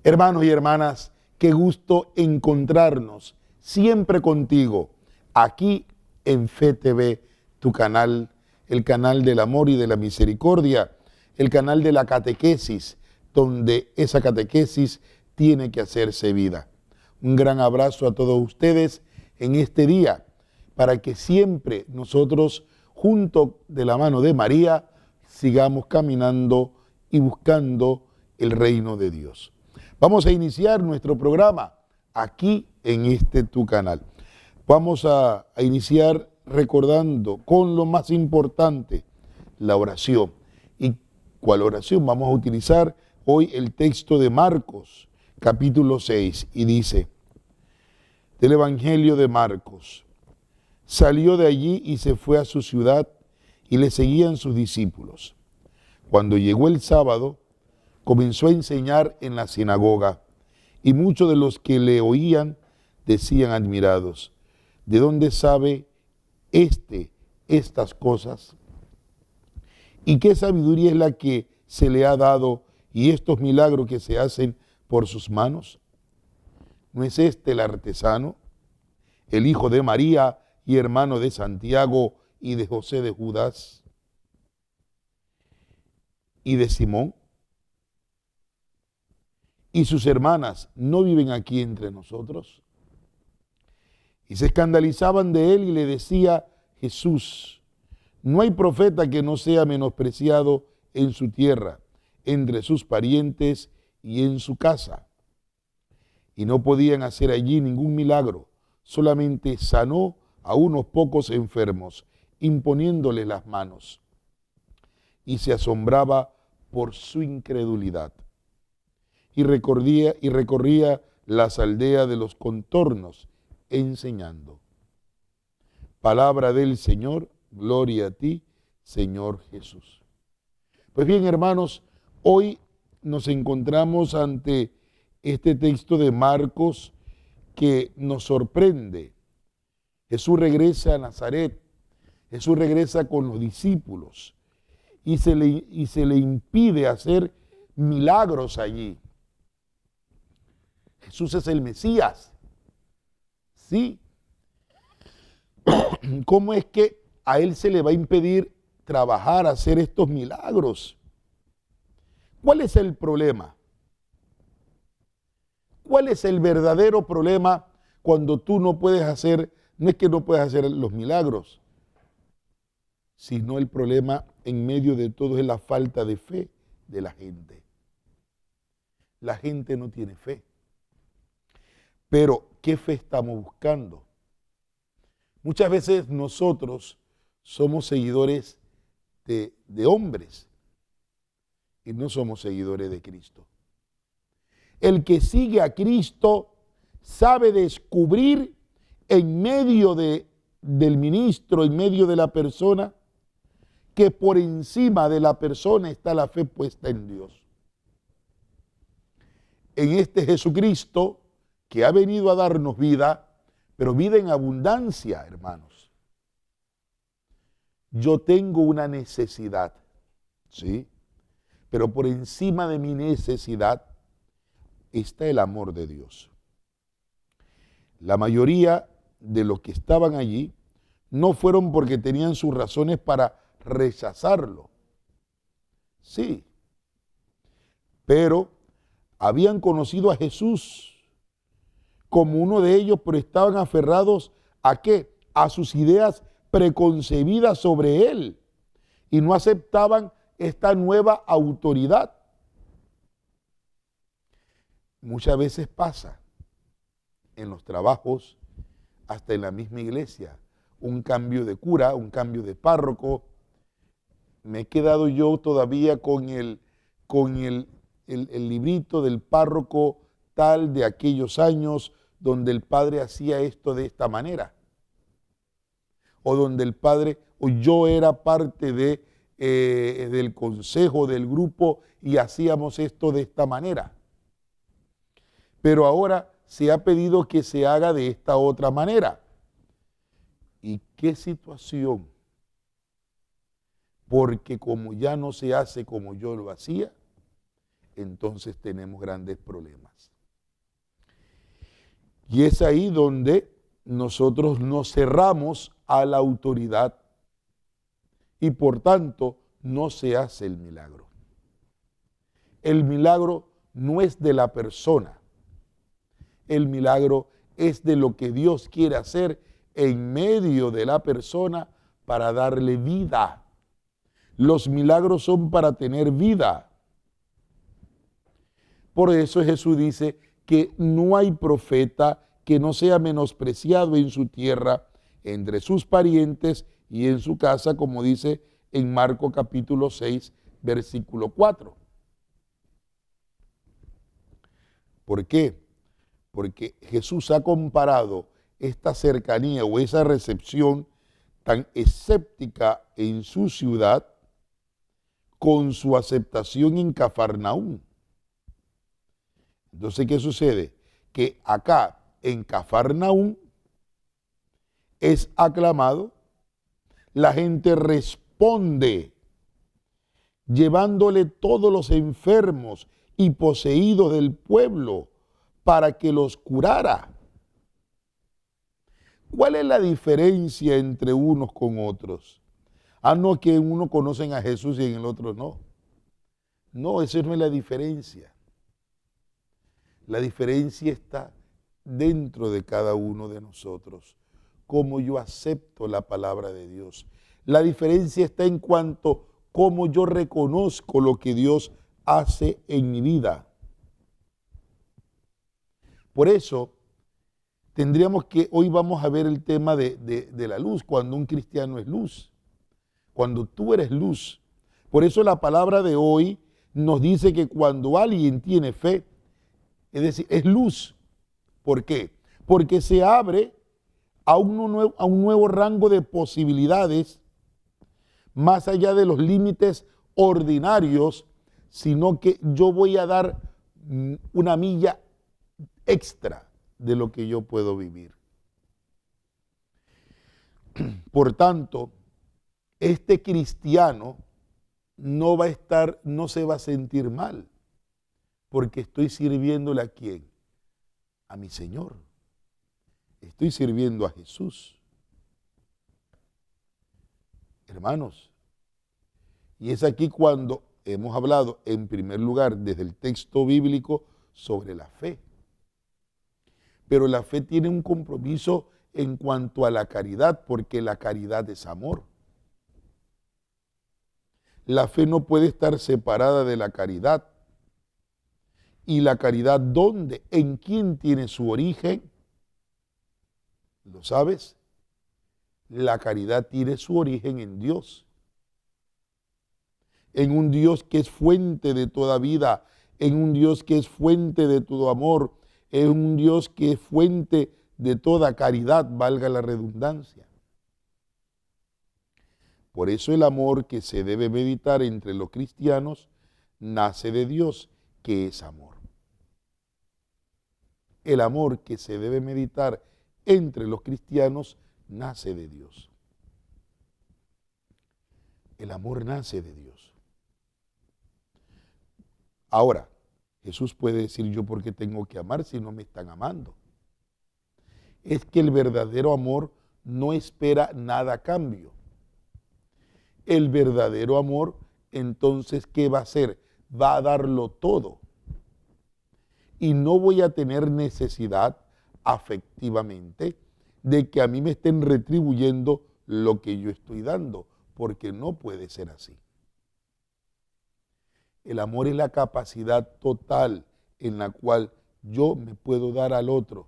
Hermanos y hermanas, qué gusto encontrarnos siempre contigo, aquí en Fe TV, tu canal, el canal del amor y de la misericordia, el canal de la catequesis, donde esa catequesis tiene que hacerse vida. Un gran abrazo a todos ustedes en este día, para que siempre nosotros, junto de la mano de María, sigamos caminando y buscando el reino de Dios. Vamos a iniciar nuestro programa aquí en tu canal. Vamos a iniciar recordando con lo más importante, la oración. ¿Y cuál oración? Vamos a utilizar hoy el texto de Marcos, capítulo 6, y dice, del Evangelio de Marcos, salió de allí y se fue a su ciudad y le seguían sus discípulos. Cuando llegó el sábado, comenzó a enseñar en la sinagoga, y muchos de los que le oían decían admirados, ¿de dónde sabe estas cosas? ¿Y qué sabiduría es la que se le ha dado y estos milagros que se hacen por sus manos? ¿No es este el artesano, el hijo de María y hermano de Santiago y de José de Judas y de Simón? ¿Y sus hermanas no viven aquí entre nosotros? Y se escandalizaban de él y le decía Jesús, no hay profeta que no sea menospreciado en su tierra, entre sus parientes y en su casa. Y no podían hacer allí ningún milagro, solamente sanó a unos pocos enfermos, imponiéndoles las manos. Y se asombraba por su incredulidad. Y recorría las aldeas de los contornos, enseñando. Palabra del Señor, gloria a ti, Señor Jesús. Pues bien, hermanos, hoy nos encontramos ante este texto de Marcos que nos sorprende. Jesús regresa a Nazaret, Jesús regresa con los discípulos y se le impide hacer milagros allí. Jesús es el Mesías. ¿Sí? ¿Cómo es que a él se le va a impedir trabajar, hacer estos milagros? ¿Cuál es el problema? ¿Cuál es el verdadero problema cuando tú no puedes hacer, no es que no puedas hacer los milagros, sino el problema en medio de todo es la falta de fe de la gente? La gente no tiene fe. Pero, ¿qué fe estamos buscando? Muchas veces nosotros somos seguidores de hombres y no somos seguidores de Cristo. El que sigue a Cristo sabe descubrir en medio del ministro, en medio de la persona, que por encima de la persona está la fe puesta en Dios. En este Jesucristo que ha venido a darnos vida, pero vida en abundancia, hermanos. Yo tengo una necesidad, ¿sí? Pero por encima de mi necesidad está el amor de Dios. La mayoría de los que estaban allí no fueron porque tenían sus razones para rechazarlo. Sí, pero habían conocido a Jesús como uno de ellos, pero estaban aferrados ¿a qué? A sus ideas preconcebidas sobre él y no aceptaban esta nueva autoridad. Muchas veces pasa en los trabajos, hasta en la misma iglesia, un cambio de cura, un cambio de párroco. Me he quedado yo todavía con el librito del párroco tal de aquellos años donde el padre hacía esto de esta manera. O donde el padre, o yo era parte del consejo, del grupo y hacíamos esto de esta manera. Pero ahora se ha pedido que se haga de esta otra manera. ¿Y qué situación? Porque como ya no se hace como yo lo hacía, entonces tenemos grandes problemas. Y es ahí donde nosotros nos cerramos a la autoridad y por tanto no se hace el milagro. El milagro no es de la persona. El milagro es de lo que Dios quiere hacer en medio de la persona para darle vida. Los milagros son para tener vida. Por eso Jesús dice que no hay profeta que no sea menospreciado en su tierra, entre sus parientes y en su casa, como dice en Marcos capítulo 6, versículo 4. ¿Por qué? Porque Jesús ha comparado esta cercanía o esa recepción tan escéptica en su ciudad con su aceptación en Cafarnaúm. Entonces, ¿qué sucede? Que acá en Cafarnaúm es aclamado, la gente responde llevándole todos los enfermos y poseídos del pueblo para que los curara. ¿Cuál es la diferencia entre unos con otros? No, que en uno conocen a Jesús y en el otro no. No, esa no es la diferencia. La diferencia está dentro de cada uno de nosotros, cómo yo acepto la palabra de Dios. La diferencia está en cuanto a cómo yo reconozco lo que Dios hace en mi vida. Por eso, hoy vamos a ver el tema de la luz, cuando un cristiano es luz, cuando tú eres luz. Por eso la palabra de hoy nos dice que cuando alguien tiene fe, es decir, es luz. ¿Por qué? Porque se abre a un nuevo rango de posibilidades, más allá de los límites ordinarios, sino que yo voy a dar una milla extra de lo que yo puedo vivir. Por tanto, este cristiano no se va a sentir mal, porque estoy sirviéndole ¿a quién? A mi Señor. Estoy sirviendo a Jesús. Hermanos, y es aquí cuando hemos hablado en primer lugar desde el texto bíblico sobre la fe. Pero la fe tiene un compromiso en cuanto a la caridad, porque la caridad es amor. La fe no puede estar separada de la caridad. ¿Y la caridad dónde? ¿En quién tiene su origen? ¿Lo sabes? La caridad tiene su origen en Dios. En un Dios que es fuente de toda vida, en un Dios que es fuente de todo amor, en un Dios que es fuente de toda caridad, valga la redundancia. Por eso el amor que se debe meditar entre los cristianos nace de Dios, que es amor. El amor que se debe meditar entre los cristianos nace de Dios. El amor nace de Dios. Ahora, Jesús puede decir, ¿yo por qué tengo que amar si no me están amando? Es que el verdadero amor no espera nada a cambio. El verdadero amor, entonces, ¿qué va a hacer? Va a darlo todo. Y no voy a tener necesidad afectivamente de que a mí me estén retribuyendo lo que yo estoy dando, porque no puede ser así. El amor es la capacidad total en la cual yo me puedo dar al otro.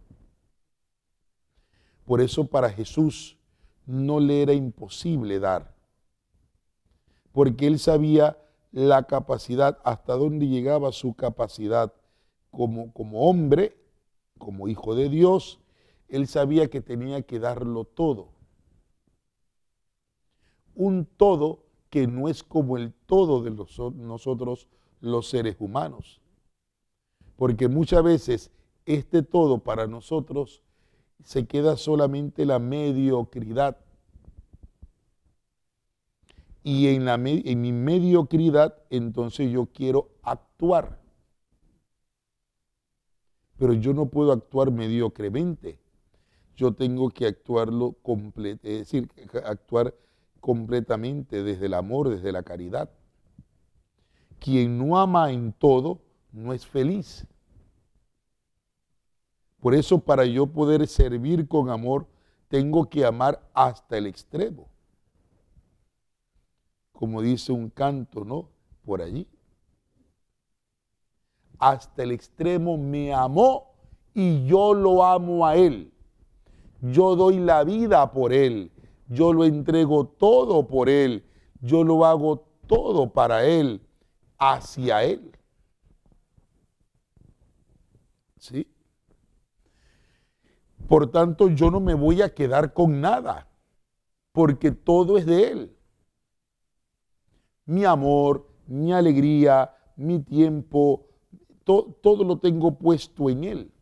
Por eso para Jesús no le era imposible dar, porque él sabía la capacidad, hasta dónde llegaba su capacidad como hombre, como hijo de Dios. Él sabía que tenía que darlo todo. Un todo que no es como el todo de nosotros los seres humanos. Porque muchas veces este todo para nosotros se queda solamente la mediocridad. Y en mi mediocridad, entonces yo quiero actuar. pero yo no puedo actuar mediocremente. Yo tengo que es decir, actuar completamente desde el amor, desde la caridad. Quien no ama en todo, no es feliz. Por eso, para yo poder servir con amor, tengo que amar hasta el extremo. Como dice un canto, ¿no? Por allí. Hasta el extremo me amó y yo lo amo a Él. Yo doy la vida por Él. Yo lo entrego todo por Él. Yo lo hago todo para Él, hacia Él. ¿Sí? Por tanto, yo no me voy a quedar con nada, porque todo es de Él. Mi amor, mi alegría, mi tiempo, todo lo tengo puesto en Él.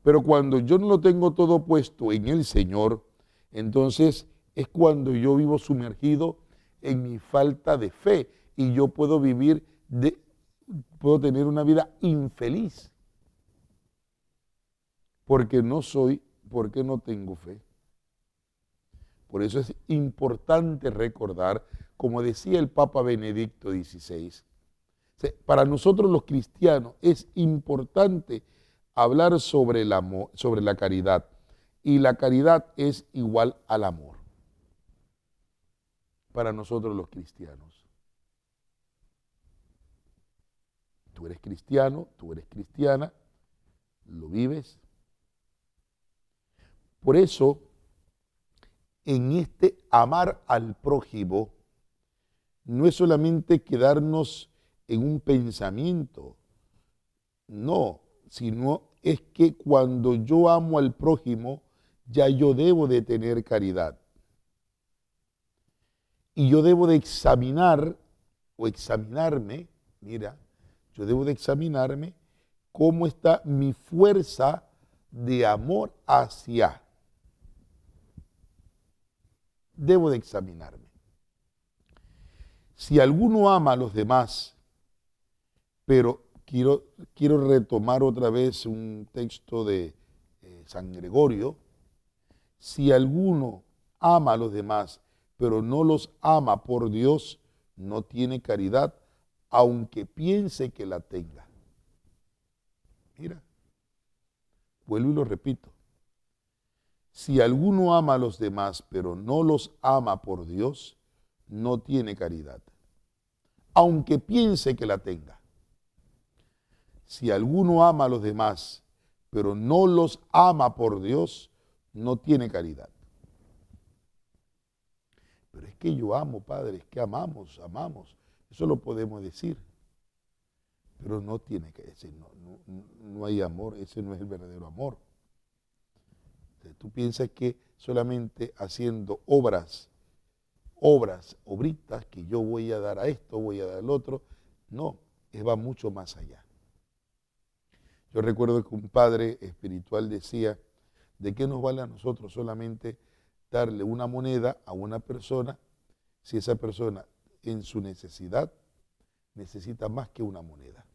Pero cuando yo no lo tengo todo puesto en el Señor, entonces es cuando yo vivo sumergido en mi falta de fe y yo puedo puedo tener una vida infeliz. Porque no tengo fe. Por eso es importante recordar, como decía el Papa Benedicto XVI, para nosotros los cristianos es importante hablar sobre el amor, sobre la caridad. Y la caridad es igual al amor. Para nosotros los cristianos. Tú eres cristiano, tú eres cristiana, lo vives. Por eso, en este amar al prójimo, no es solamente quedarnos en un pensamiento, no, sino es que cuando yo amo al prójimo, ya yo debo de tener caridad. Y yo debo de examinar o examinarme, mira, yo debo de examinarme cómo está mi fuerza de amor hacia. Debo de examinarme. Si alguno ama a los demás, pero quiero retomar otra vez un texto de San Gregorio, si alguno ama a los demás, pero no los ama por Dios, no tiene caridad, aunque piense que la tenga. Mira, vuelvo y lo repito. Si alguno ama a los demás, pero no los ama por Dios, no tiene caridad, aunque piense que la tenga. Si alguno ama a los demás, pero no los ama por Dios, no tiene caridad. Pero es que yo amo, Padre, es que amamos. Eso lo podemos decir. Pero no tiene que decir, no hay amor, ese no es el verdadero amor. Entonces, tú piensas que solamente haciendo obritas, que yo voy a dar a esto, voy a dar al otro, no, va mucho más allá. Yo recuerdo que un padre espiritual decía, ¿de qué nos vale a nosotros solamente darle una moneda a una persona si esa persona en su necesidad necesita más que una moneda?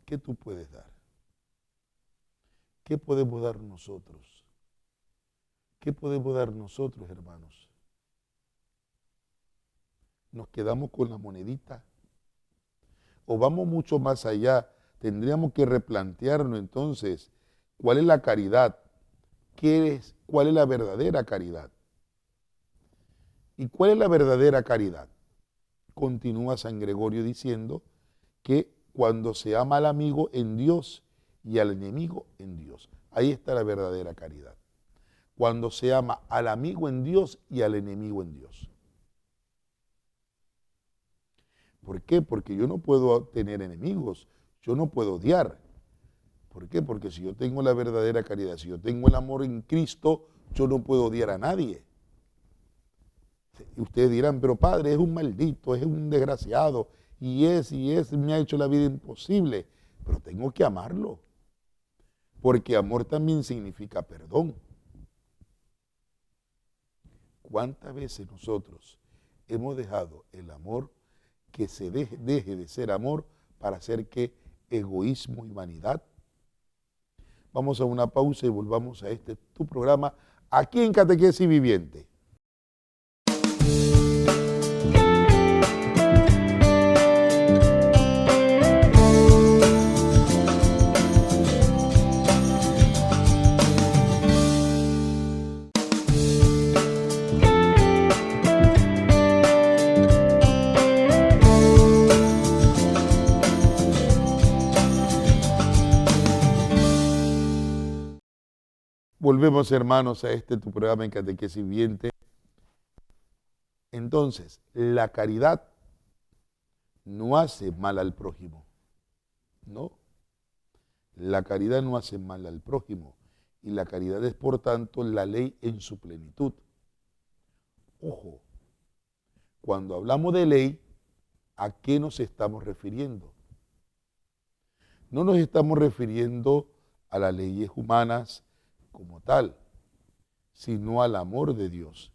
¿Qué tú puedes dar? ¿Qué podemos dar nosotros? ¿Qué podemos dar nosotros, hermanos? ¿Nos quedamos con la monedita? ¿O vamos mucho más allá? Tendríamos que replantearnos entonces cuál es la caridad, cuál es la verdadera caridad. ¿Y cuál es la verdadera caridad? Continúa San Gregorio diciendo que cuando se ama al amigo en Dios y al enemigo en Dios, ahí está la verdadera caridad. Cuando se ama al amigo en Dios y al enemigo en Dios. ¿Por qué? Porque yo no puedo tener enemigos, yo no puedo odiar. ¿Por qué? Porque si yo tengo la verdadera caridad, si yo tengo el amor en Cristo, yo no puedo odiar a nadie. Y ustedes dirán, pero Padre, es un maldito, es un desgraciado, y me ha hecho la vida imposible. Pero tengo que amarlo, porque amor también significa perdón. ¿Cuántas veces nosotros hemos dejado el amor que se deje de ser amor para ser que egoísmo y vanidad. Vamos a una pausa y volvamos a tu programa aquí en Catequesis Viviente. Volvemos, hermanos, a tu programa en Catequesis Viviente. Entonces, la caridad no hace mal al prójimo, ¿no? La caridad no hace mal al prójimo y la caridad es, por tanto, la ley en su plenitud. Ojo, cuando hablamos de ley, ¿a qué nos estamos refiriendo? No nos estamos refiriendo a las leyes humanas como tal, sino al amor de Dios.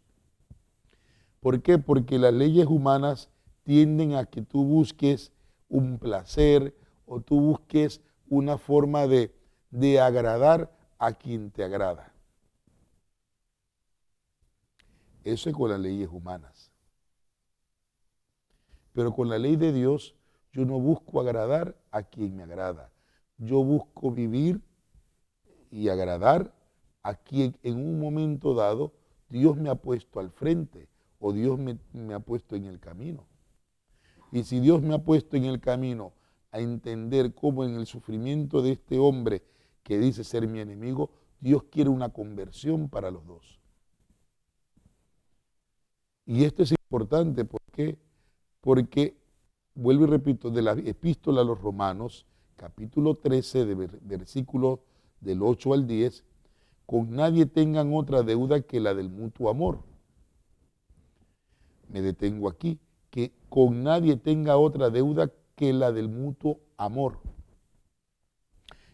¿Por qué? Porque las leyes humanas tienden a que tú busques un placer o tú busques una forma de agradar a quien te agrada. Eso es con las leyes humanas. Pero con la ley de Dios, yo no busco agradar a quien me agrada. Yo busco vivir y agradar a quien en un momento dado Dios me ha puesto al frente o Dios me ha puesto en el camino. Y si Dios me ha puesto en el camino a entender cómo en el sufrimiento de este hombre que dice ser mi enemigo, Dios quiere una conversión para los dos. Y esto es importante, ¿por qué? Porque, vuelvo y repito, de la epístola a los Romanos, capítulo 13, de versículos del 8 al 10, con nadie tengan otra deuda que la del mutuo amor. Me detengo aquí, que con nadie tenga otra deuda que la del mutuo amor.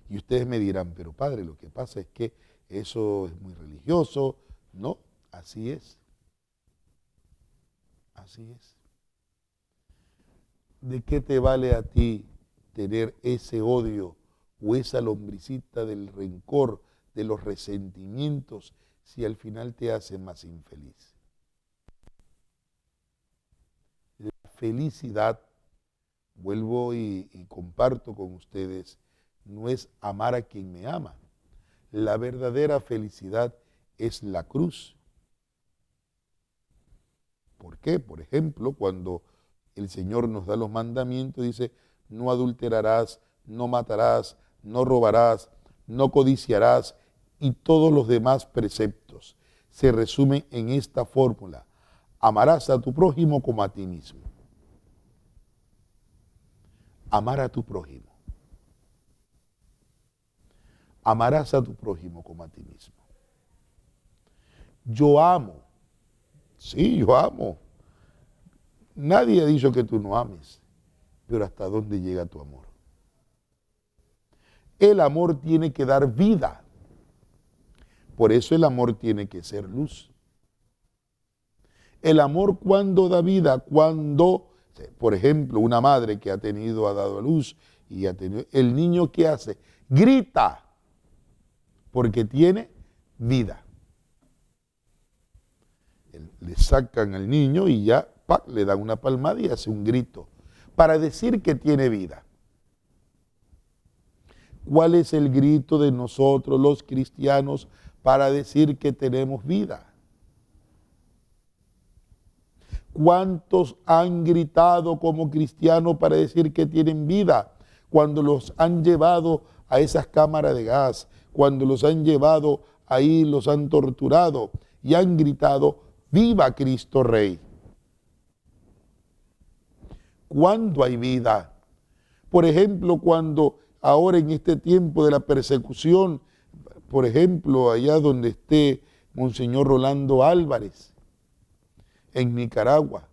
Y ustedes me dirán, pero padre, lo que pasa es que eso es muy religioso. No, así es. Así es. ¿De qué te vale a ti tener ese odio o esa lombricita del rencor, de los resentimientos, si al final te hace más infeliz? La felicidad, vuelvo y comparto con ustedes, no es amar a quien me ama. La verdadera felicidad es la cruz. ¿Por qué? Por ejemplo, cuando el Señor nos da los mandamientos, dice, no adulterarás, no matarás, no robarás, no codiciarás, y todos los demás preceptos se resumen en esta fórmula: amarás a tu prójimo como a ti mismo. Amar a tu prójimo. Amarás a tu prójimo como a ti mismo. Yo amo. Sí, yo amo. Nadie ha dicho que tú no ames, pero ¿hasta dónde llega tu amor? El amor tiene que dar vida. Por eso el amor tiene que ser luz. El amor, cuando da vida, cuando, por ejemplo, una madre que ha dado a luz y ha tenido, el niño, ¿qué hace? Grita, porque tiene vida. Le sacan al niño y ya le dan una palmada y hace un grito para decir que tiene vida. ¿Cuál es el grito de nosotros los cristianos para decir que tenemos vida? ¿Cuántos han gritado como cristianos para decir que tienen vida cuando los han llevado a esas cámaras de gas, cuando los han llevado ahí, los han torturado y han gritado: ¡viva Cristo Rey! ¿Cuándo hay vida? Por ejemplo, cuando ahora en este tiempo de la persecución, por ejemplo, allá donde esté Monseñor Rolando Álvarez, en Nicaragua,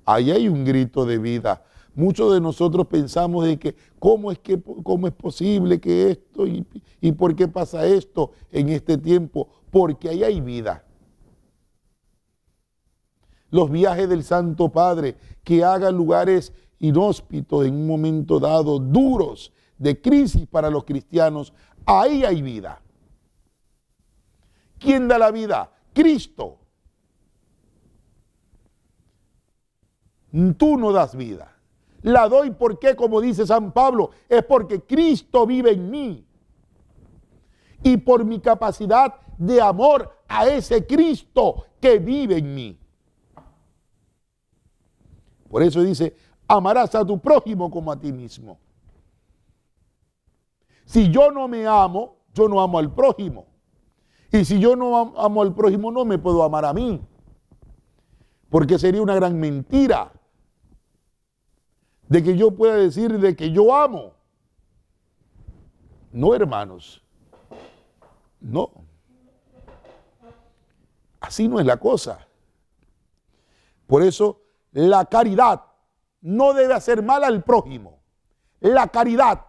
ahí hay un grito de vida. Muchos de nosotros pensamos de que cómo es posible que esto y por qué pasa esto en este tiempo, porque ahí hay vida. los viajes del Santo Padre, que haga lugares inhóspitos en un momento dado, duros, de crisis para los cristianos, ahí hay vida. ¿Quién da la vida? Cristo. Tú no das vida. La doy porque, como dice San Pablo, es porque Cristo vive en mí. Y por mi capacidad de amor a ese Cristo que vive en mí. Por eso dice, amarás a tu prójimo como a ti mismo. Si yo no me amo, yo no amo al prójimo. Y si yo no amo al prójimo, no me puedo amar a mí. Porque sería una gran mentira de que yo pueda decir de que yo amo. No, hermanos. No. Así no es la cosa. Por eso la caridad no debe hacer mal al prójimo. La caridad.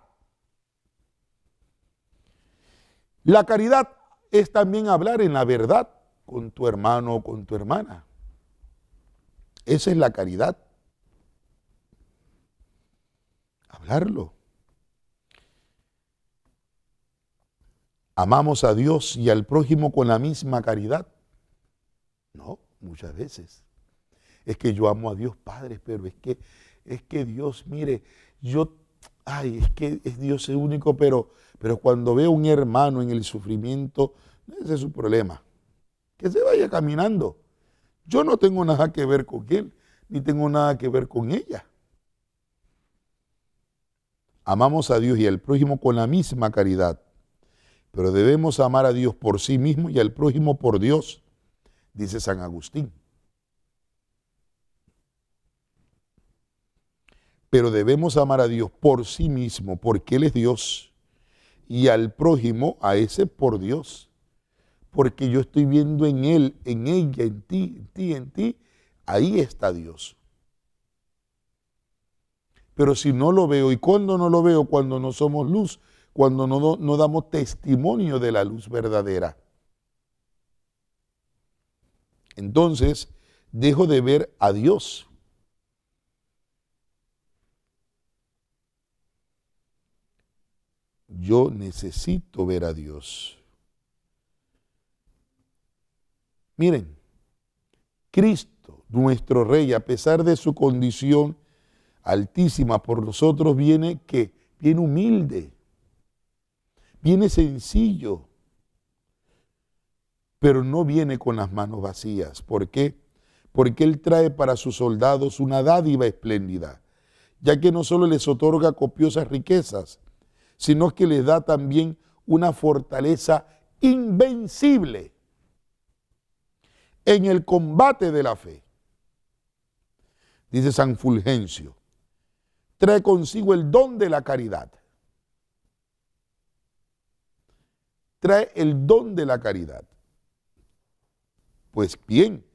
La caridad es también hablar en la verdad con tu hermano o con tu hermana. Esa es la caridad. Hablarlo. ¿Amamos a Dios y al prójimo con la misma caridad? No, muchas veces. Es que yo amo a Dios Padre, pero es que Dios, mire, es que es Dios el único, pero cuando veo a un hermano en el sufrimiento, ese es su problema. Que se vaya caminando. Yo no tengo nada que ver con él, ni tengo nada que ver con ella. Amamos a Dios y al prójimo con la misma caridad, pero debemos amar a Dios por sí mismo y al prójimo por Dios, dice San Agustín. Pero debemos amar a Dios por sí mismo, porque Él es Dios, y al prójimo, a ese por Dios, porque yo estoy viendo en Él, en ella, en ti, ahí está Dios. Pero si no lo veo, ¿y cuándo no lo veo? Cuando no somos luz, cuando no damos testimonio de la luz verdadera. Entonces, dejo de ver a Dios. Yo necesito ver a Dios. Miren, Cristo, nuestro Rey, a pesar de su condición altísima por nosotros, viene humilde, viene sencillo, pero no viene con las manos vacías. ¿Por qué? Porque Él trae para sus soldados una dádiva espléndida, ya que no solo les otorga copiosas riquezas, sino que les da también una fortaleza invencible en el combate de la fe. Dice San Fulgencio, trae consigo el don de la caridad. Trae el don de la caridad. Pues bien,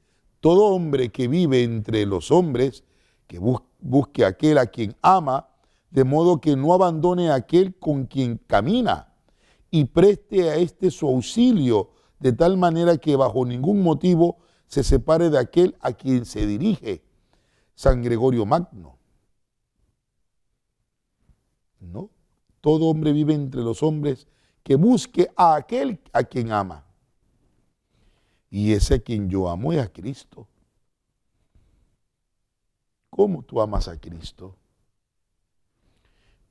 todo hombre que vive entre los hombres, que busque aquel a quien ama, de modo que no abandone a aquel con quien camina, y preste a éste su auxilio, de tal manera que bajo ningún motivo se separe de aquel a quien se dirige. San Gregorio Magno. No, todo hombre vive entre los hombres que busque a aquel a quien ama. Y ese a quien yo amo es a Cristo. ¿Cómo tú amas a Cristo?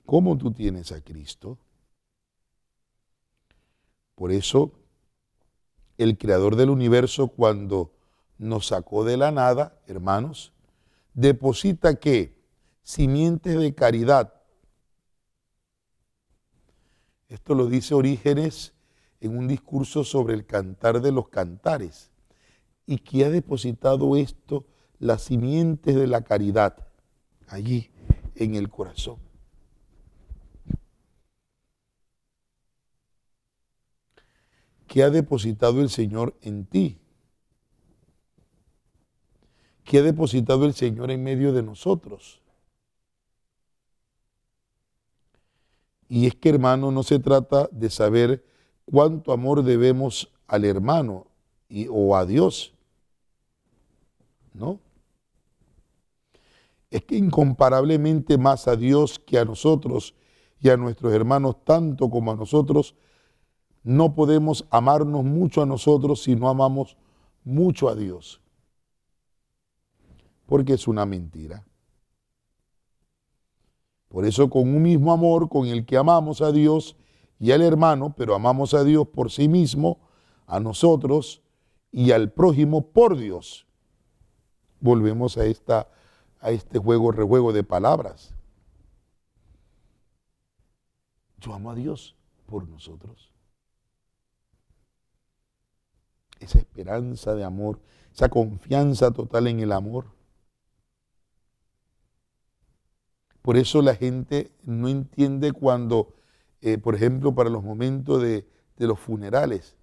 ¿Cómo tú tienes a Cristo? Por eso, el Creador del universo, cuando nos sacó de la nada, hermanos, deposita ¿qué? Simientes de caridad. Esto lo dice Orígenes en un discurso sobre el cantar de los cantares. ¿Y que ha depositado esto, las simientes de la caridad, allí en el corazón? ¿Qué ha depositado el Señor en ti? ¿Qué ha depositado el Señor en medio de nosotros? Y es que, hermano, no se trata de saber cuánto amor debemos al hermano o a Dios. ¿no? Es que incomparablemente más a Dios que a nosotros y a nuestros hermanos, tanto como a nosotros, no podemos amarnos mucho a nosotros si no amamos mucho a Dios. Porque es una mentira. Por eso con un mismo amor con el que amamos a Dios y al hermano, pero amamos a Dios por sí mismo, a nosotros y al prójimo por Dios. Volvemos a este rejuego de palabras. Yo amo a Dios por nosotros. Esa esperanza de amor, esa confianza total en el amor. Por eso la gente no entiende cuando, por ejemplo, para los momentos de los funerales,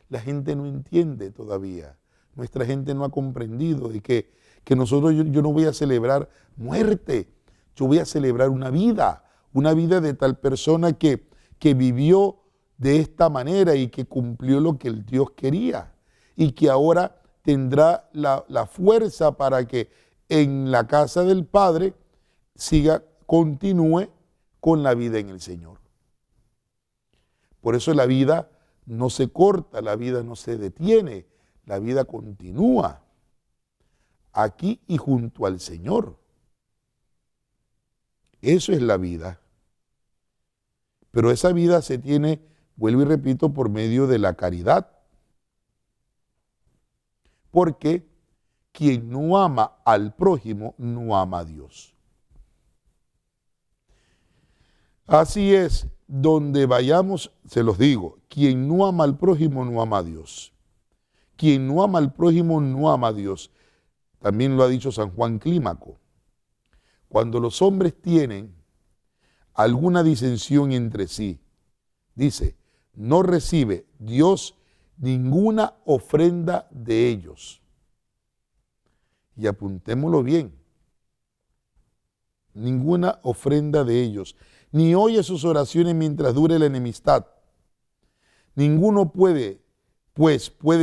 la gente no entiende todavía. Nuestra gente no ha comprendido de que nosotros, yo no voy a celebrar muerte, yo voy a celebrar una vida de tal persona que vivió de esta manera y que cumplió lo que el Dios quería y que ahora tendrá la fuerza para que en la casa del Padre continúe con la vida en el Señor. Por eso la vida no se corta, la vida no se detiene, la vida continúa aquí y junto al Señor. Eso es la vida. Pero esa vida se tiene, vuelvo y repito, por medio de la caridad. Porque quien no ama al prójimo no ama a Dios. Así es, donde vayamos, se los digo, quien no ama al prójimo no ama a Dios. Quien no ama al prójimo no ama a Dios. También lo ha dicho San Juan Clímaco. Cuando los hombres tienen alguna disensión entre sí, dice, no recibe Dios ninguna ofrenda de ellos. Y apuntémoslo bien, ninguna ofrenda de ellos, ni oye sus oraciones mientras dure la enemistad. Ninguno puede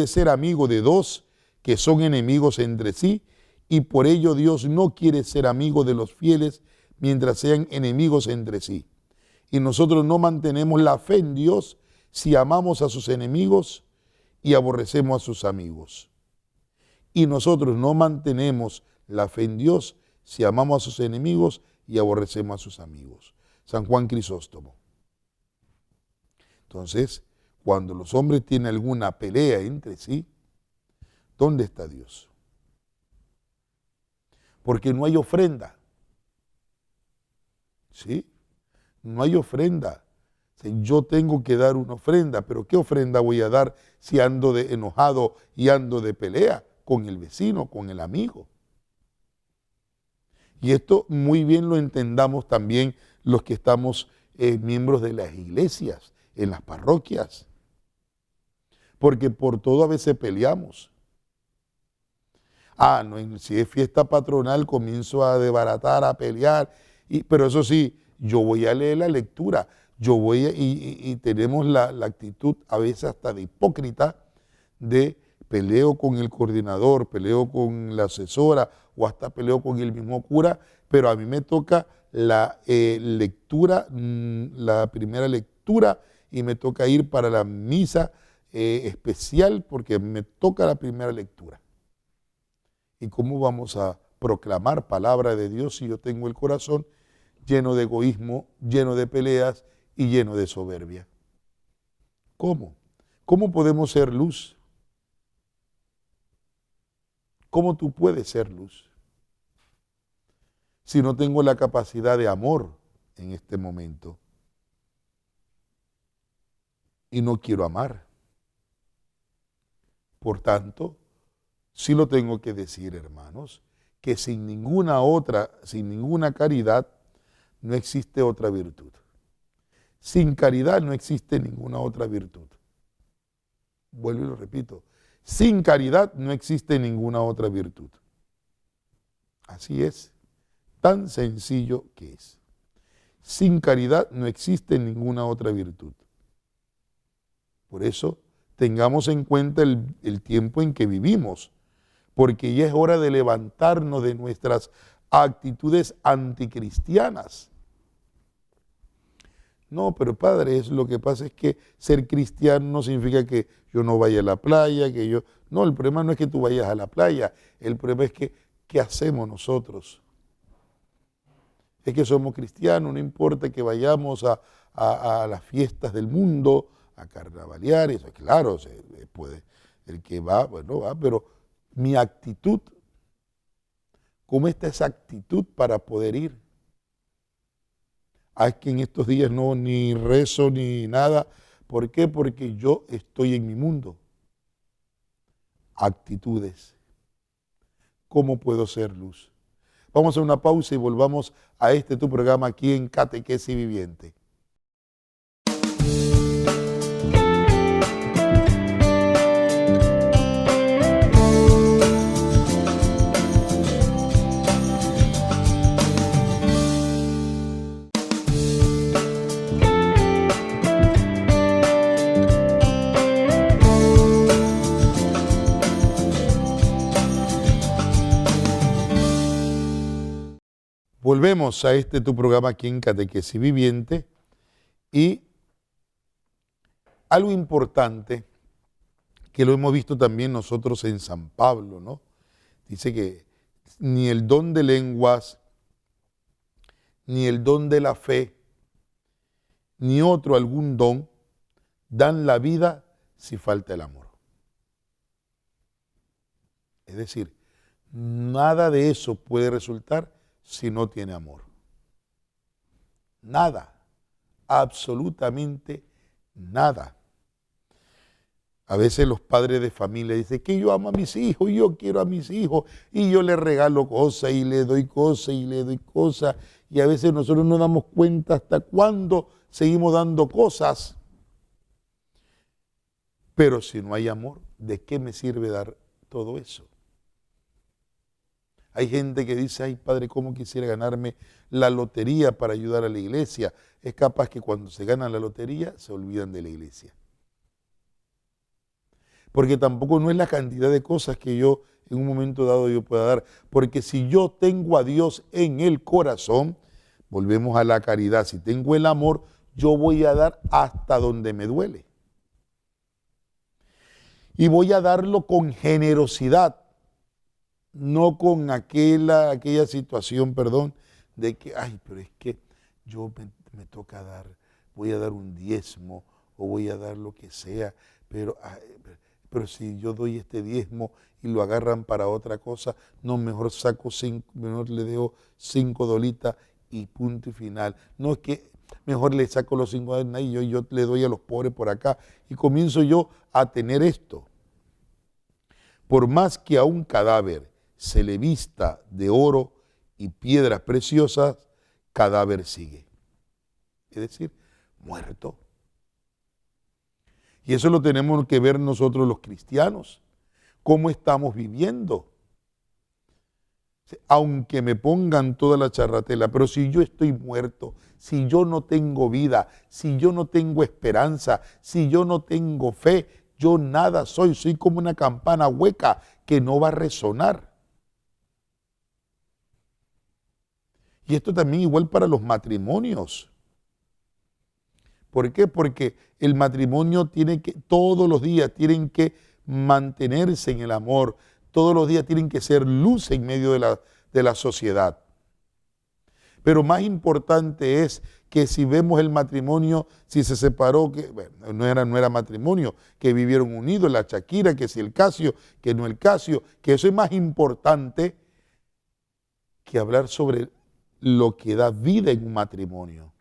ser amigo de dos que son enemigos entre sí, y por ello Dios no quiere ser amigo de los fieles mientras sean enemigos entre sí. Y nosotros no mantenemos la fe en Dios si amamos a sus enemigos y aborrecemos a sus amigos. Y nosotros no mantenemos la fe en Dios si amamos a sus enemigos y aborrecemos a sus amigos. San Juan Crisóstomo. Entonces, cuando los hombres tienen alguna pelea entre sí, ¿dónde está Dios? Porque no hay ofrenda. ¿Sí? No hay ofrenda. Yo tengo que dar una ofrenda, pero ¿qué ofrenda voy a dar si ando de enojado y ando de pelea con el vecino, con el amigo? Y esto muy bien lo entendamos también los que estamos miembros de las iglesias, en las parroquias. Porque por todo a veces peleamos. No, si es fiesta patronal comienzo a desbaratar, a pelear, pero eso sí, yo voy a leer la lectura, y tenemos la actitud a veces hasta de hipócrita de peleo con el coordinador, peleo con la asesora o hasta peleo con el mismo cura, pero a mí me toca la lectura, la primera lectura, y me toca ir para la misa especial porque me toca la primera lectura. ¿Y cómo vamos a proclamar palabra de Dios si yo tengo el corazón lleno de egoísmo, lleno de peleas y lleno de soberbia? ¿Cómo? ¿Cómo podemos ser luz? ¿Cómo tú puedes ser luz si no tengo la capacidad de amor en este momento? Y no quiero amar. Por tanto, sí lo tengo que decir, hermanos, que sin ninguna caridad no existe otra virtud. Sin caridad no existe ninguna otra virtud. Vuelvo y lo repito. Sin caridad no existe ninguna otra virtud. Así es, tan sencillo que es. Sin caridad no existe ninguna otra virtud. Por eso, tengamos en cuenta el tiempo en que vivimos, porque ya es hora de levantarnos de nuestras actitudes anticristianas. No, pero padre, lo que pasa es que ser cristiano no significa que yo no vaya a la playa, que yo... No, el problema no es que tú vayas a la playa, el problema es que, ¿qué hacemos nosotros? Es que somos cristianos, no importa que vayamos a las fiestas del mundo, a carnavalear, eso claro, se puede, el que va, bueno, va, pero mi actitud, ¿cómo está esa actitud para poder ir? Es que en estos días no, ni rezo ni nada. ¿Por qué? Porque yo estoy en mi mundo. Actitudes. ¿Cómo puedo ser luz? Vamos a hacer una pausa y volvamos a tu programa aquí en Catequesis Viviente. Volvemos a tu programa aquí en Catequesis Viviente y algo importante que lo hemos visto también nosotros en San Pablo, ¿no? Dice que ni el don de lenguas, ni el don de la fe, ni otro algún don dan la vida si falta el amor. Es decir, nada de eso puede resultar si no tiene amor. Nada, absolutamente nada. A veces los padres de familia dicen que yo amo a mis hijos, yo quiero a mis hijos, y yo les regalo cosas y le doy cosas y le doy cosas, y a veces nosotros no damos cuenta hasta cuándo seguimos dando cosas. Pero si no hay amor, ¿de qué me sirve dar todo eso? Hay gente que dice, ay padre, ¿cómo quisiera ganarme la lotería para ayudar a la iglesia? Es capaz que cuando se gana la lotería se olvidan de la iglesia. Porque tampoco no es la cantidad de cosas que yo en un momento dado yo pueda dar. Porque si yo tengo a Dios en el corazón, volvemos a la caridad, si tengo el amor, yo voy a dar hasta donde me duele. Y voy a darlo con generosidad. No con aquella situación, de que, ay, pero es que yo me toca dar, voy a dar un diezmo o voy a dar lo que sea, pero si yo doy este diezmo y lo agarran para otra cosa, no, mejor mejor le dejo 5 dolitas y punto y final. No es que mejor le saco los 5 dólares y yo le doy a los pobres por acá y comienzo yo a tener esto. Por más que a un cadáver se le vista de oro y piedras preciosas, cadáver sigue. Es decir, muerto. Y eso lo tenemos que ver nosotros los cristianos. ¿Cómo estamos viviendo? Aunque me pongan toda la charratela, pero si yo estoy muerto, si yo no tengo vida, si yo no tengo esperanza, si yo no tengo fe, yo nada soy como una campana hueca que no va a resonar. Y esto también igual para los matrimonios. ¿Por qué? Porque el matrimonio todos los días tienen que mantenerse en el amor, todos los días tienen que ser luz en medio de la sociedad. Pero más importante es que si vemos el matrimonio, si se separó, que bueno, no era matrimonio, que vivieron unidos, la Shakira, que si el Casio, que no el Casio, que eso es más importante que hablar sobre lo que da vida en un matrimonio.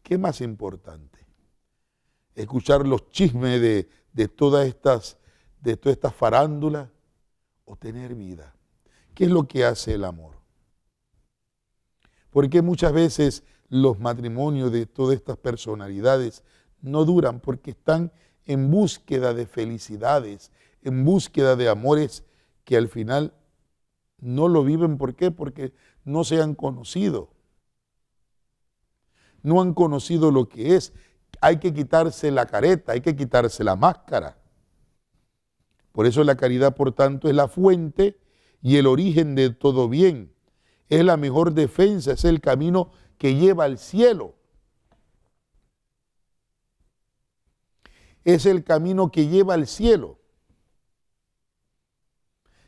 ¿Qué más importante? Escuchar los chismes de todas estas farándulas o tener vida. ¿Qué es lo que hace el amor? Porque muchas veces los matrimonios de todas estas personalidades no duran porque están en búsqueda de felicidades, en búsqueda de amores que al final no lo viven. ¿Por qué? Porque no se han conocido. No han conocido lo que es. Hay que quitarse la careta, hay que quitarse la máscara. Por eso la caridad, por tanto, es la fuente y el origen de todo bien. Es la mejor defensa, es el camino que lleva al cielo. Es el camino que lleva al cielo.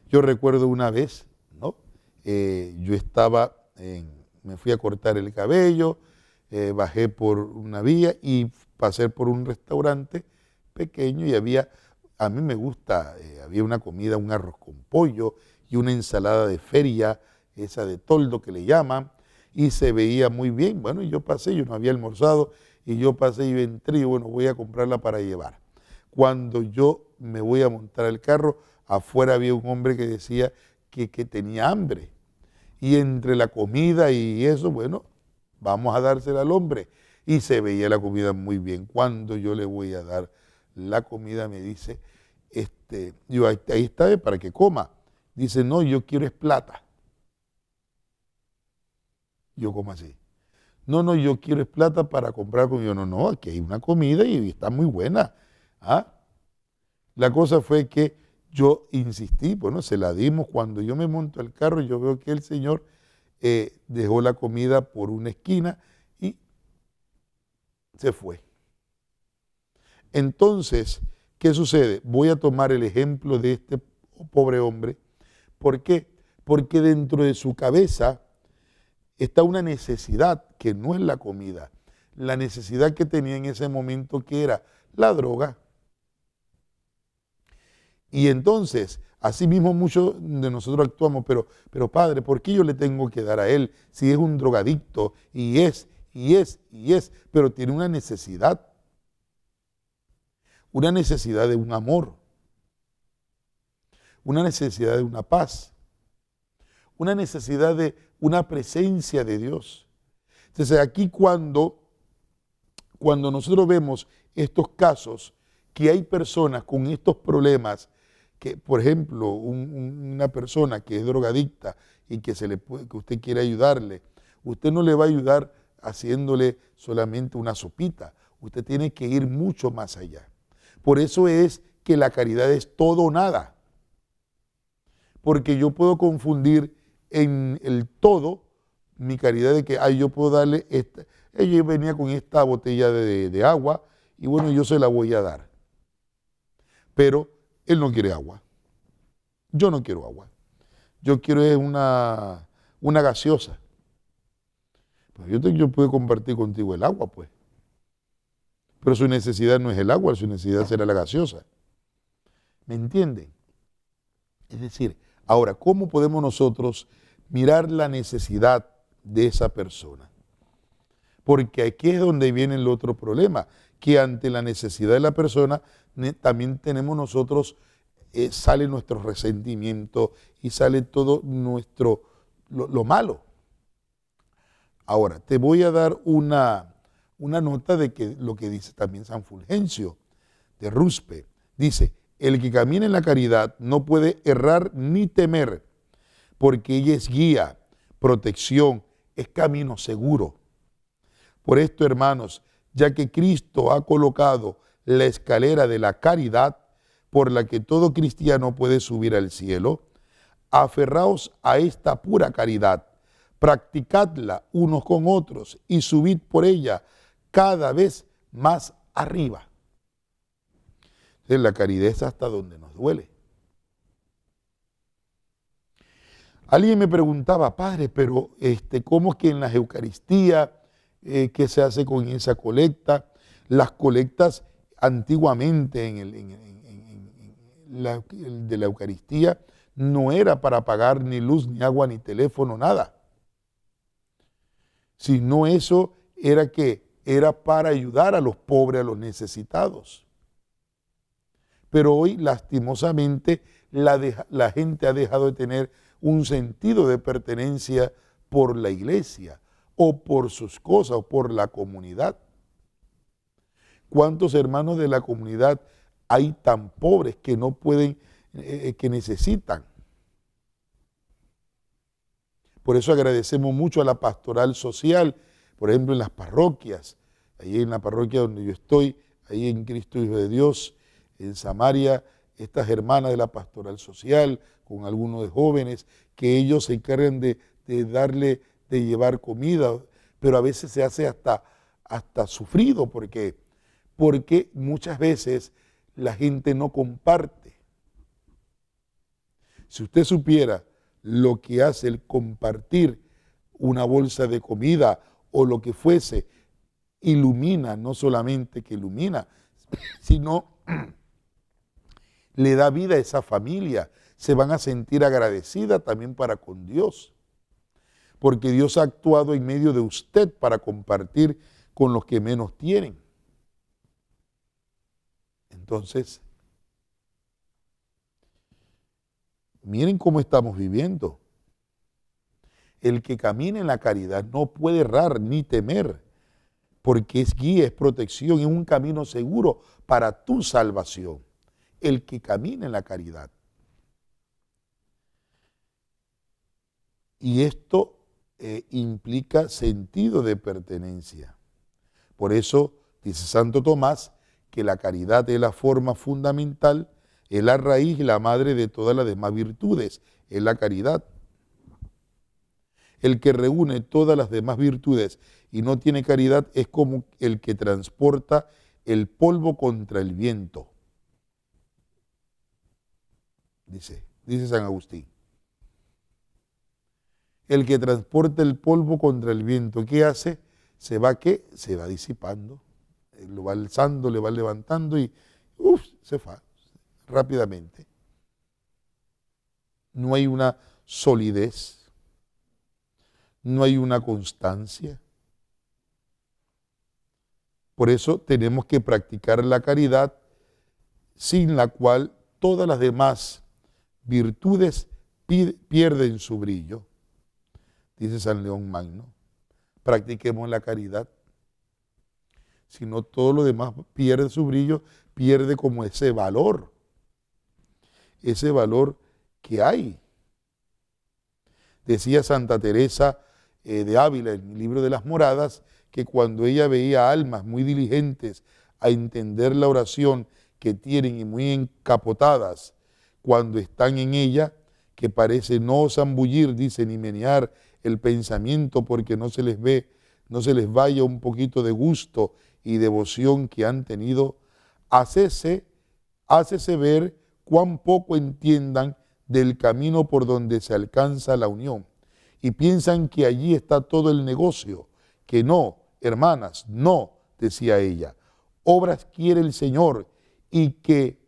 Yo recuerdo una vez, ¿no? Yo me fui a cortar el cabello, bajé por una vía y pasé por un restaurante pequeño y a mí me gusta, había una comida, un arroz con pollo y una ensalada de feria, esa de toldo que le llaman, y se veía muy bien. Bueno, yo pasé, yo no había almorzado, y yo pasé y entré y bueno, voy a comprarla para llevar. Cuando yo me voy a montar el carro, afuera había un hombre que decía que tenía hambre. Y entre la comida y eso, bueno, vamos a dársela al hombre. Y se veía la comida muy bien. Cuando yo le voy a dar la comida, me dice, yo ahí está para que coma. Dice, no, yo quiero es plata. Yo, ¿cómo así? No, yo quiero es plata para comprar comida. No, aquí hay una comida y está muy buena. ¿Ah? La cosa fue que yo insistí, bueno, se la dimos. Cuando yo me monto al carro, yo veo que el señor dejó la comida por una esquina y se fue. Entonces, ¿qué sucede? Voy a tomar el ejemplo de este pobre hombre. ¿Por qué? Porque dentro de su cabeza está una necesidad que no es la comida. La necesidad que tenía en ese momento, que era la droga. Y entonces, así mismo muchos de nosotros actuamos, pero padre, ¿por qué yo le tengo que dar a él si es un drogadicto y es, pero tiene una necesidad de un amor, una necesidad de una paz, una necesidad de una presencia de Dios? Entonces aquí cuando nosotros vemos estos casos, que hay personas con estos problemas, que por ejemplo una persona que es drogadicta y que usted quiere ayudarle, usted no le va a ayudar haciéndole solamente una sopita, usted tiene que ir mucho más allá. Por eso es que la caridad es todo o nada, porque yo puedo confundir en el todo mi caridad de que yo puedo darle ella venía con esta botella de agua y bueno, yo se la voy a dar, pero él no quiere agua. Yo no quiero agua. Yo quiero una gaseosa. Pues yo puedo compartir contigo el agua, pues. Pero su necesidad no es el agua, su necesidad será la gaseosa. ¿Me entienden? Es decir, ahora, ¿cómo podemos nosotros mirar la necesidad de esa persona? Porque aquí es donde viene el otro problema, que ante la necesidad de la persona también tenemos nosotros, sale nuestro resentimiento y sale todo lo malo. Ahora, te voy a dar una nota de que lo que dice también San Fulgencio de Ruspe. Dice, el que camina en la caridad no puede errar ni temer, porque ella es guía, protección, es camino seguro. Por esto, hermanos, ya que Cristo ha colocado la escalera de la caridad por la que todo cristiano puede subir al cielo, aferraos a esta pura caridad, practicadla unos con otros y subid por ella cada vez más arriba. Entonces, la caridad es hasta donde nos duele. Alguien me preguntaba, padre, pero ¿cómo es que en las Eucaristías, qué se hace con esa colecta? Las colectas antiguamente de la Eucaristía no era para pagar ni luz, ni agua, ni teléfono, nada. Sino eso era para ayudar a los pobres, a los necesitados. Pero hoy, lastimosamente, la gente ha dejado de tener un sentido de pertenencia por la iglesia o por sus cosas o por la comunidad. ¿Cuántos hermanos de la comunidad hay tan pobres que no pueden, que necesitan? Por eso agradecemos mucho a la pastoral social, por ejemplo en las parroquias, ahí en la parroquia donde yo estoy, ahí en Cristo Hijo de Dios, en Samaria, estas hermanas de la pastoral social, con algunos de jóvenes, que ellos se encargan de darle, de llevar comida, pero a veces se hace hasta sufrido, porque muchas veces la gente no comparte. Si usted supiera lo que hace el compartir una bolsa de comida o lo que fuese, ilumina, no solamente que ilumina, sino le da vida a esa familia. Se van a sentir agradecidas también para con Dios, porque Dios ha actuado en medio de usted para compartir con los que menos tienen. Entonces, miren cómo estamos viviendo. El que camina en la caridad no puede errar ni temer, porque es guía, es protección, es un camino seguro para tu salvación. El que camina en la caridad. Y esto implica sentido de pertenencia. Por eso dice Santo Tomás que la caridad es la forma fundamental, es la raíz y la madre de todas las demás virtudes, es la caridad. El que reúne todas las demás virtudes y no tiene caridad es como el que transporta el polvo contra el viento. Dice San Agustín. El que transporta el polvo contra el viento, ¿qué hace? Se va disipando, lo va alzando, le va levantando y se va rápidamente. No hay una solidez, no hay una constancia. Por eso tenemos que practicar la caridad, sin la cual todas las demás virtudes pierden su brillo. Dice San León Magno, practiquemos la caridad. Si no, todo lo demás pierde su brillo, pierde como ese valor que hay. Decía Santa Teresa de Ávila en el libro de las Moradas, que cuando ella veía almas muy diligentes a entender la oración que tienen y muy encapotadas cuando están en ella, que parece no zambullir, dice, ni menear el pensamiento porque no se les ve, no se les vaya un poquito de gusto y devoción que han tenido, hácese ver cuán poco entiendan del camino por donde se alcanza la unión y piensan que allí está todo el negocio, que no, hermanas, no, decía ella, obras quiere el Señor y que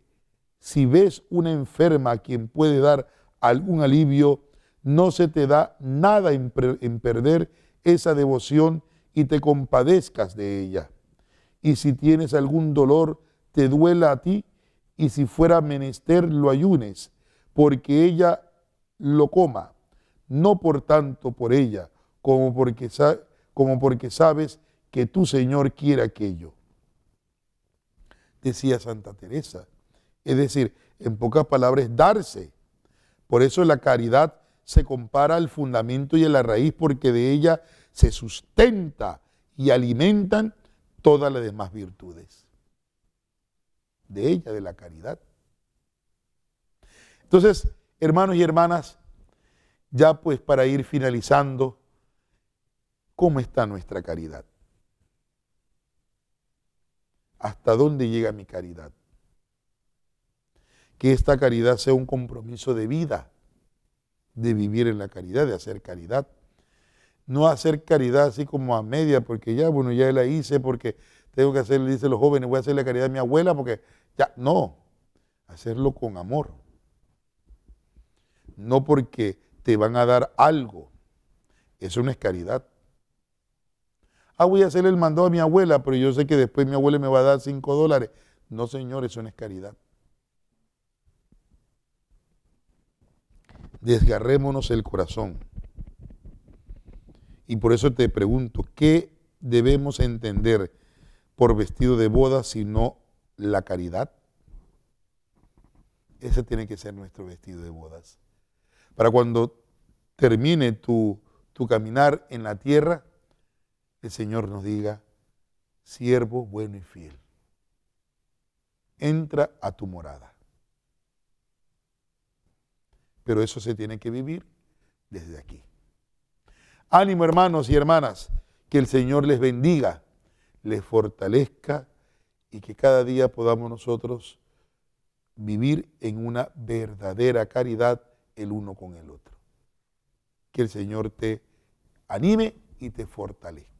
si ves una enferma a quien puede dar algún alivio, no se te da nada en perder esa devoción y te compadezcas de ella. Y si tienes algún dolor, te duela a ti, y si fuera menester, lo ayunes, porque ella lo coma, no por tanto por ella, como porque sabes que tu Señor quiere aquello. Decía Santa Teresa. Es decir, en pocas palabras, darse. Por eso la caridad se compara al fundamento y a la raíz, porque de ella se sustenta y alimentan todas las demás virtudes. De ella, de la caridad. Entonces, hermanos y hermanas, ya pues para ir finalizando, ¿cómo está nuestra caridad? ¿Hasta dónde llega mi caridad? Que esta caridad sea un compromiso de vida, de vivir en la caridad, de hacer caridad. No hacer caridad así como a media, porque ya la hice, porque tengo que hacer, dicen los jóvenes, voy a hacer la caridad a mi abuela, porque ya, no. Hacerlo con amor. No porque te van a dar algo. Eso no es caridad. Voy a hacerle el mandado a mi abuela, pero yo sé que después mi abuela me va a dar $5. No, señor, eso no es caridad. Desgarrémonos el corazón. Y por eso te pregunto, ¿qué debemos entender por vestido de boda sino la caridad? Ese tiene que ser nuestro vestido de bodas. Para cuando termine tu caminar en la tierra, el Señor nos diga, siervo bueno y fiel, entra a tu morada. pero eso se tiene que vivir desde aquí. Ánimo, hermanos y hermanas, que el Señor les bendiga, les fortalezca y que cada día podamos nosotros vivir en una verdadera caridad el uno con el otro. Que el Señor te anime y te fortalezca.